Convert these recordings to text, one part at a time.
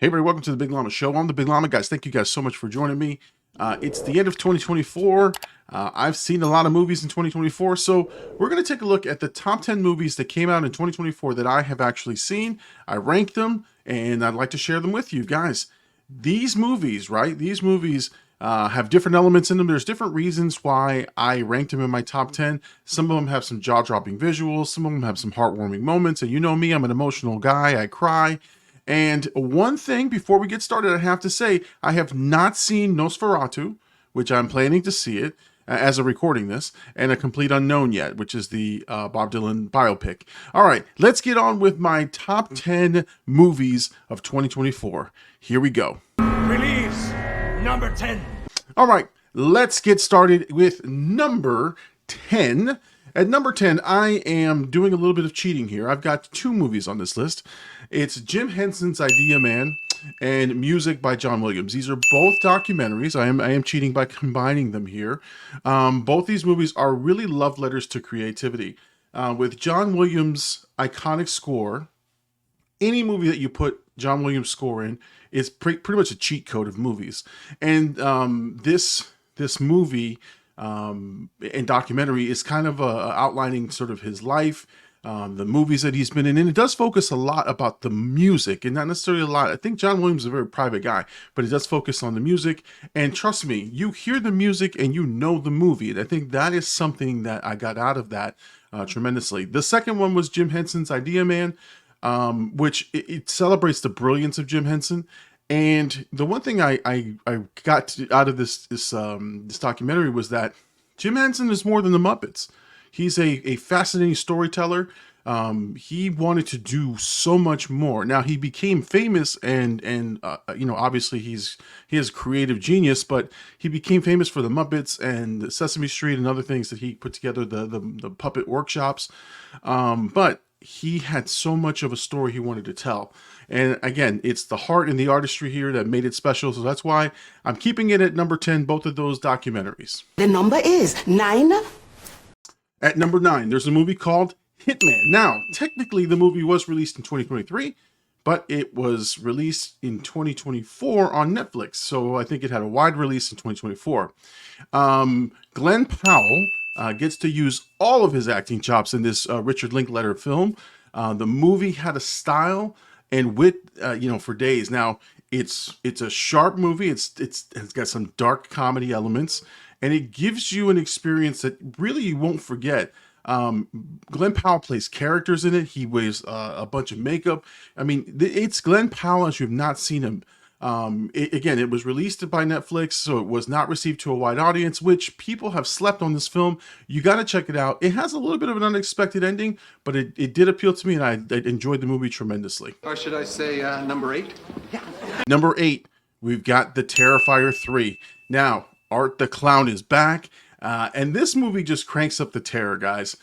Hey everybody, welcome to the Big Llama Show. I'm the Big Llama, guys. Thank you guys so much for joining me. It's the end of 2024. I've seen a lot of movies in 2024, so we're going to take a look at the top 10 movies that came out in 2024 that I have actually seen. I ranked them, and I'd like to share them with you guys. These movies, right? These movies have different elements in them. There's different reasons why I ranked them in my top 10. Some of them have some jaw-dropping visuals. Some of them have some heartwarming moments. And you know me, I'm an emotional guy. I cry. And one thing before we get started, I have to say, I have not seen Nosferatu, which I'm planning to see it as of recording this, and A Complete Unknown yet, which is the Bob Dylan biopic. All right, let's get on with my top 10 movies of 2024. Here we go. Release number 10. All right, let's get started with number 10. At number 10, I am doing a little bit of cheating here. I've got two movies on this list. It's Jim Henson's Idea Man and Music by John Williams. These are both documentaries. I am cheating by combining them here. Both these movies are really love letters to creativity. With John Williams' iconic score, any movie that you put John Williams' score in is pretty much a cheat code of movies. And this movie and documentary is kind of outlining sort of his life, the movies that he's been in, and it does focus a lot about the music, and not necessarily a lot. I think John Williams is a very private guy, but it does focus on the music, and trust me, you hear the music and you know the movie, and I think that is something that I got out of that tremendously. The second one was Jim Henson's Idea Man, which it celebrates the brilliance of Jim Henson. And the one thing I got out of this documentary was that Jim Henson is more than the Muppets. He's a fascinating storyteller. He wanted to do so much more. Now he became famous, and you know, obviously he has creative genius, but he became famous for the Muppets and Sesame Street and other things that he put together, the puppet workshops. But he had so much of a story he wanted to tell. And again, it's the heart and the artistry here that made it special. So that's why I'm keeping it at number 10, both of those documentaries. The number is 9. At number 9, there's a movie called Hitman. Now, technically the movie was released in 2023, but it was released in 2024 on Netflix. So I think it had a wide release in 2024. Glenn Powell gets to use all of his acting chops in this Richard Linklater film. The movie had a style and wit, you know, for days. Now, it's a sharp movie. It's got some dark comedy elements, and it gives you an experience that really you won't forget. Glenn Powell plays characters in it. He wears a bunch of makeup. I mean, it's Glenn Powell as you've not seen him. Again, it was released by Netflix, so it was not received to a wide audience, which people have slept on this film. You got to check it out. It has a little bit of an unexpected ending, but it did appeal to me, and I enjoyed the movie tremendously. Or should I say number 8? Yeah. Number 8, we've got The Terrifier 3. Now, Art the Clown is back, and this movie just cranks up the terror, guys.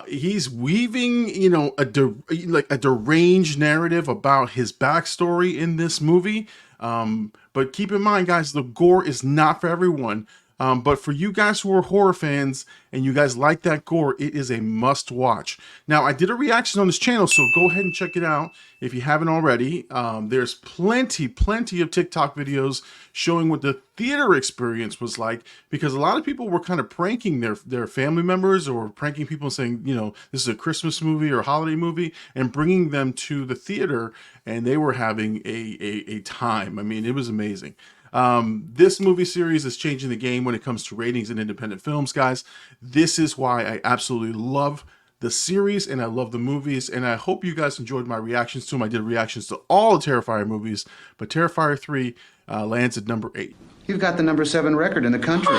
He's weaving, you know, a deranged narrative about his backstory in this movie. But keep in mind, guys, the gore is not for everyone. But for you guys who are horror fans and you guys like that gore, it is a must watch. Now, I did a reaction on this channel, so go ahead and check it out if you haven't already. There's plenty of TikTok videos showing what the theater experience was like, because a lot of people were kind of pranking their family members or pranking people saying, you know, this is a Christmas movie or a holiday movie, and bringing them to the theater, and they were having a time. I mean, it was amazing. This movie series is changing the game when it comes to ratings in independent films, guys. This is why I absolutely love the series and I love the movies, and I hope you guys enjoyed my reactions to them. I did reactions to all the Terrifier movies, but Terrifier 3 lands at number 8. You've got the number 7 record in the country.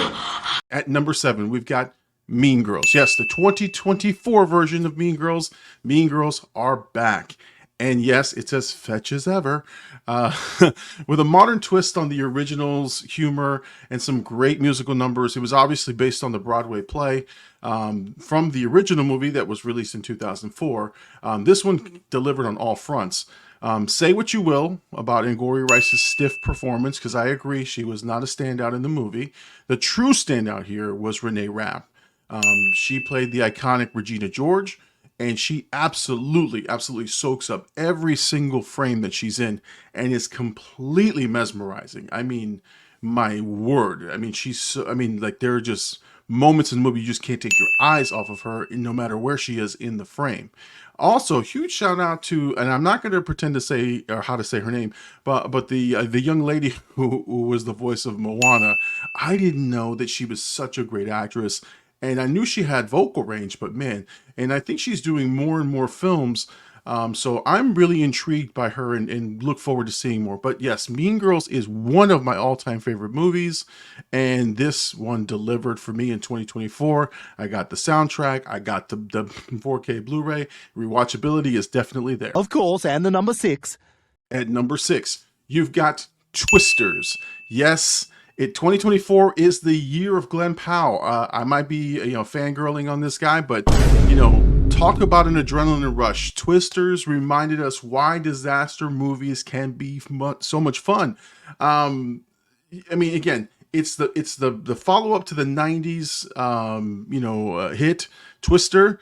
At number 7, we've got Mean Girls. Yes, the 2024 version of Mean Girls. Mean Girls are back. And yes, it's as fetch as ever, with a modern twist on the original's humor and some great musical numbers. It was obviously based on the Broadway play from the original movie that was released in 2004. This one delivered on all fronts. Say what you will about Angourie Rice's stiff performance, because I agree she was not a standout in the movie. The true standout here was Renee Rapp. She played the iconic Regina George, and she absolutely soaks up every single frame that she's in and is completely mesmerizing. I mean, my word. I mean, like there are just moments in the movie you just can't take your eyes off of her no matter where she is in the frame. Also, huge shout out to, and I'm not going to pretend to say or how to say her name, but the young lady who was the voice of Moana. I didn't know that she was such a great actress, and I knew she had vocal range, but man, and I think she's doing more and more films. So I'm really intrigued by her and look forward to seeing more. But yes, Mean Girls is one of my all-time favorite movies, and this one delivered for me in 2024. I got the soundtrack, I got the 4K Blu-ray. Rewatchability is definitely there. Of course, and the number 6. At number 6, you've got Twisters. Yes, 2024 is the year of Glenn Powell. I might be, fangirling on this guy, but, talk about an adrenaline rush. Twisters reminded us why disaster movies can be so much fun. I mean, again, it's the follow-up to the 90s, hit Twister,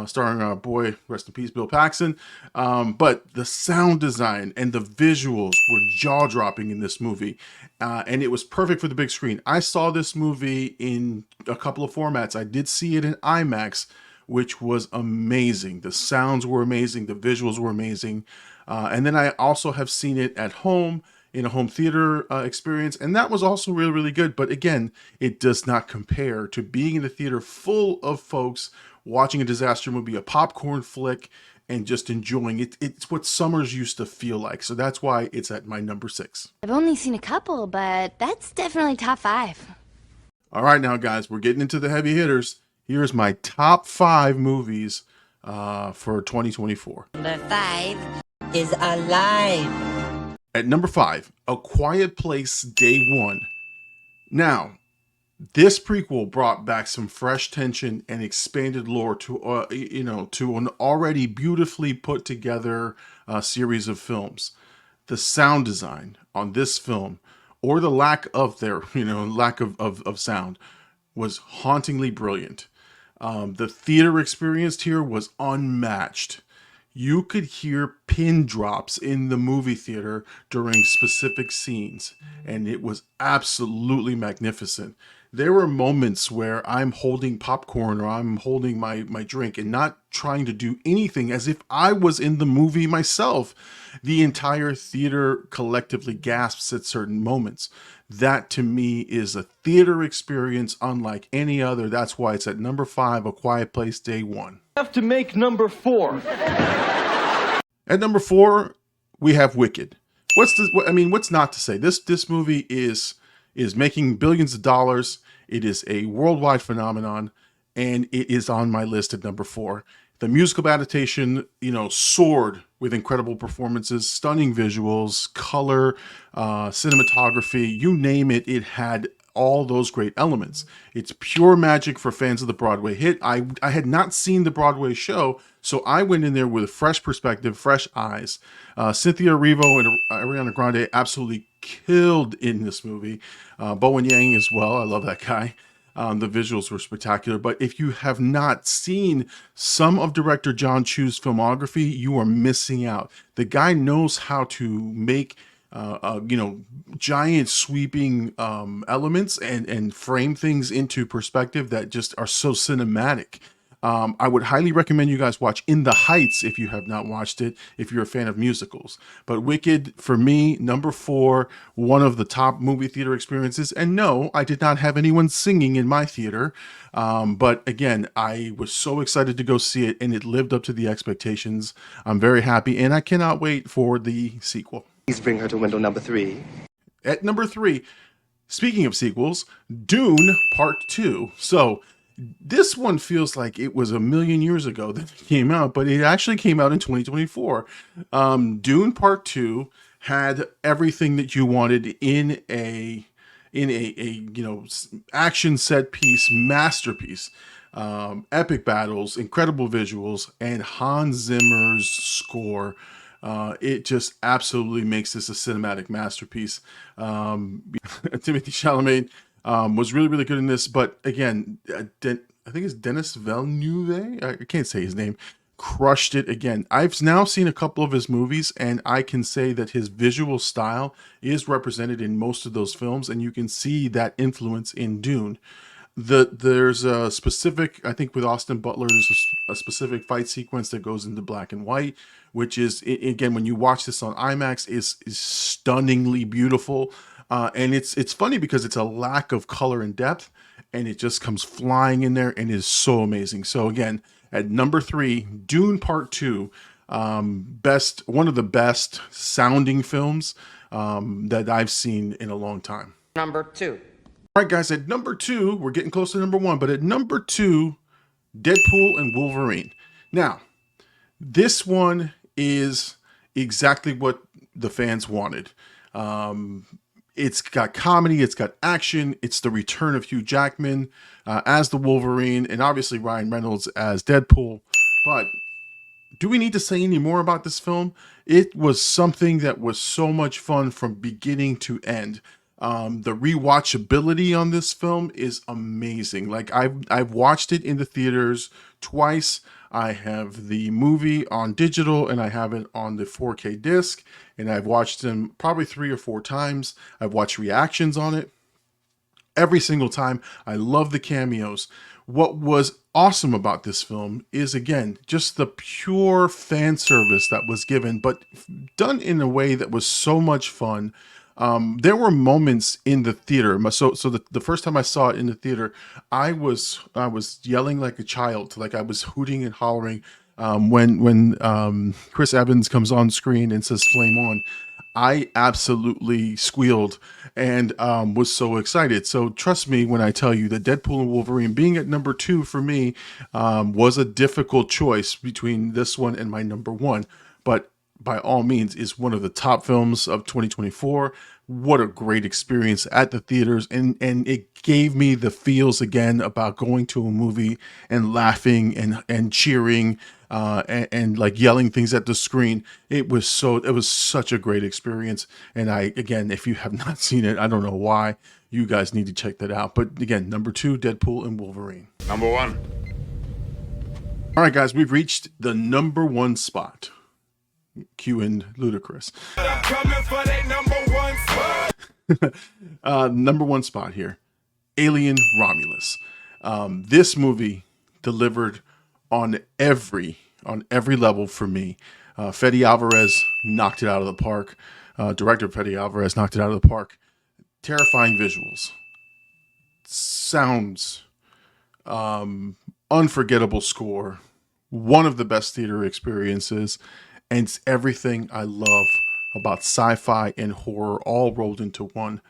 starring our boy, rest in peace, Bill Paxton. But the sound design and the visuals were jaw-dropping in this movie. And it was perfect for the big screen. I saw this movie in a couple of formats. I did see it in IMAX, which was amazing. The sounds were amazing. The visuals were amazing. And then I also have seen it at home in a home theater experience, and that was also really, really good. But again, it does not compare to being in a theater full of folks watching a disaster movie, a popcorn flick, and just enjoying it. It's what summers used to feel like. So that's why it's at my number 6. I've only seen a couple, but that's definitely top 5. All right, now guys, we're getting into the heavy hitters. Here's my top 5 movies for 2024. Number 5 is Alive. At number 5, A Quiet Place Day One. Now, this prequel brought back some fresh tension and expanded lore to to an already beautifully put together series of films. The sound design on this film, or the lack of sound, was hauntingly brilliant. The theater experience here was unmatched. You could hear pin drops in the movie theater during specific scenes, and it was absolutely magnificent. There were moments where I'm holding popcorn or I'm holding my drink and not trying to do anything, as if I was in the movie myself. The entire theater collectively gasps at certain moments. That to me is a theater experience unlike any other. That's why it's at number 5, A Quiet Place Day One. Have to make number 4. At number 4, we have Wicked. What's not to say? This movie is making billions of dollars. It is a worldwide phenomenon, and it is on my list at number 4. The musical adaptation, soared with incredible performances, stunning visuals, color, cinematography, you name it, it had all those great elements. It's pure magic for fans of the Broadway hit. I had not seen the Broadway show, so I went in there with a fresh perspective, fresh eyes. Cynthia Erivo and Ariana Grande absolutely killed in this movie. Bowen Yang as well. I love that guy. The visuals were spectacular. But if you have not seen some of director John Chu's filmography, you are missing out. The guy knows how to make giant sweeping elements and frame things into perspective that just are so cinematic. I would highly recommend you guys watch In the Heights if you have not watched it, if you're a fan of musicals. But Wicked, for me, number 4, one of the top movie theater experiences. And no, I did not have anyone singing in my theater. But again, I was so excited to go see it, and it lived up to the expectations. I'm very happy, and I cannot wait for the sequel. Please bring her to window number 3. At number 3, speaking of sequels, Dune Part 2. So this one feels like it was a million years ago that it came out, but it actually came out in 2024. Dune Part 2 had everything that you wanted in a action set piece masterpiece. Epic battles, incredible visuals, and Hans Zimmer's score. It just absolutely makes this a cinematic masterpiece. Timothée Chalamet was really, really good in this. But again, I think it's Denis Villeneuve. I can't say his name. crushed it again. I've now seen a couple of his movies, and I can say that his visual style is represented in most of those films, and you can see that influence in Dune. There's a specific, I think with Austin Butler, there's a specific fight sequence that goes into black and white, which is, again, when you watch this on IMAX, is stunningly beautiful. And it's funny because it's a lack of color and depth, and it just comes flying in there and is so amazing. So again, at number 3, Dune Part 2, one of the best sounding films that I've seen in a long time. Number 2. All right, guys, at number 2, we're getting close to number 1, but at number 2, Deadpool and Wolverine. Now, this one is exactly what the fans wanted. It's got comedy, it's got action, it's the return of Hugh Jackman as the Wolverine, and obviously Ryan Reynolds as Deadpool. But do we need to say any more about this film? It was something that was so much fun from beginning to end. The rewatchability on this film is amazing. Like I've watched it in the theaters twice. I have the movie on digital and I have it on the 4K disc, and I've watched them probably 3 or 4 times. I've watched reactions on it every single time. I love the cameos. What was awesome about this film is, again, just the pure fan service that was given, but done in a way that was so much fun. There were moments in the theater. So the first time I saw it in the theater, I was yelling like a child, like I was hooting and hollering when Chris Evans comes on screen and says "Flame on." I absolutely squealed and was so excited. So trust me when I tell you that Deadpool and Wolverine being at number 2 for me was a difficult choice between this one and my number 1, but by all means is one of the top films of 2024. What a great experience at the theaters, and it gave me the feels again about going to a movie and laughing and cheering and like yelling things at the screen. It was such a great experience. And again, if you have not seen it, I don't know why. You guys need to check that out. But again, number 2, Deadpool and Wolverine. Number 1. All right, guys, we've reached the number 1 spot. Q and Ludacris. Coming for that number 1 spot. Number 1 spot here, Alien Romulus. This movie delivered on every level for me. Fede Alvarez knocked it out of the park. Director Fede Alvarez knocked it out of the park. Terrifying visuals, sounds, unforgettable score, one of the best theater experiences, and it's everything I love about sci-fi and horror all rolled into one.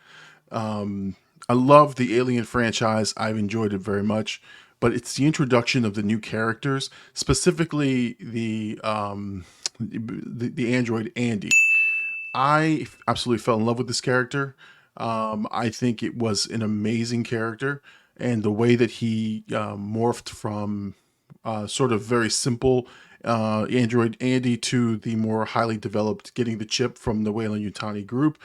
I love the Alien franchise. I've enjoyed it very much, but it's the introduction of the new characters, specifically the android Andy. I absolutely fell in love with this character. I think it was an amazing character, and the way that he morphed from sort of very simple android Andy to the more highly developed getting the chip from the Weyland-Yutani group.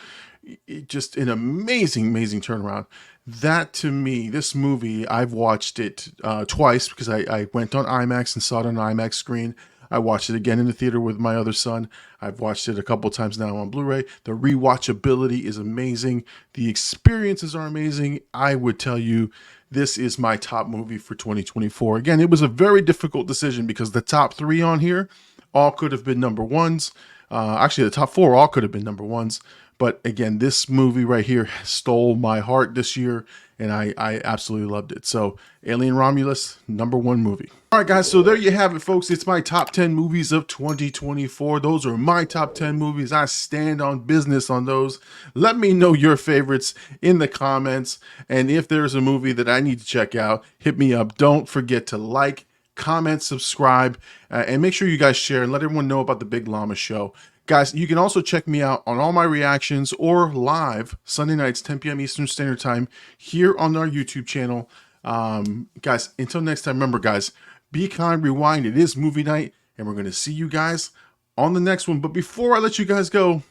Just an amazing turnaround. That, to me, this movie, I've watched it twice because I went on IMAX and saw it on an IMAX screen. I watched it again in the theater with my other son. I've watched it a couple times now on Blu-ray. The rewatchability is amazing. The experiences are amazing. I would tell you this is my top movie for 2024. Again, it was a very difficult decision because the top 3 on here all could have been number 1s. Actually, the top 4 all could have been number 1s. But again, this movie right here stole my heart this year, and I absolutely loved it. So Alien Romulus, number 1 movie. All right, guys, so there you have it, folks. It's my top 10 movies of 2024. Those are my top 10 movies. I stand on business on those. Let me know your favorites in the comments. And if there's a movie that I need to check out, hit me up. Don't forget to like, comment, subscribe, and make sure you guys share and let everyone know about the Big Llama Show. Guys, you can also check me out on all my reactions or live Sunday nights, 10 p.m. Eastern Standard Time here on our YouTube channel. Guys, until next time, remember, guys, be kind, rewind. It is movie night, and we're going to see you guys on the next one. But before I let you guys go,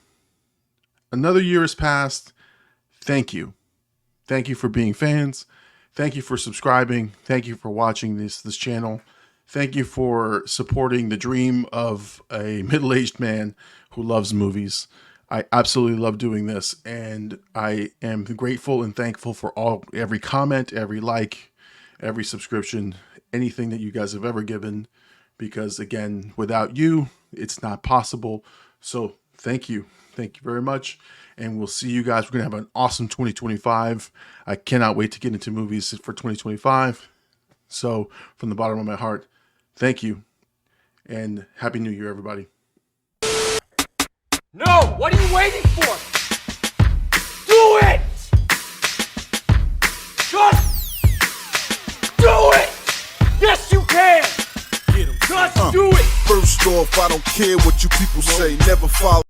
another year has passed. Thank you. Thank you for being fans. Thank you for subscribing. Thank you for watching this channel. Thank you for supporting the dream of a middle-aged man who loves movies. I absolutely love doing this, and I am grateful and thankful for every comment, every like, every subscription, anything that you guys have ever given, because again, without you, it's not possible. So thank you. Thank you very much. And we'll see you guys. We're going to have an awesome 2025. I cannot wait to get into movies for 2025. So from the bottom of my heart, thank you. And Happy New Year, everybody. No! What are you waiting for? Do it! Just do it! Yes, you can! Just do it! First off, I don't care what you people say. Never follow.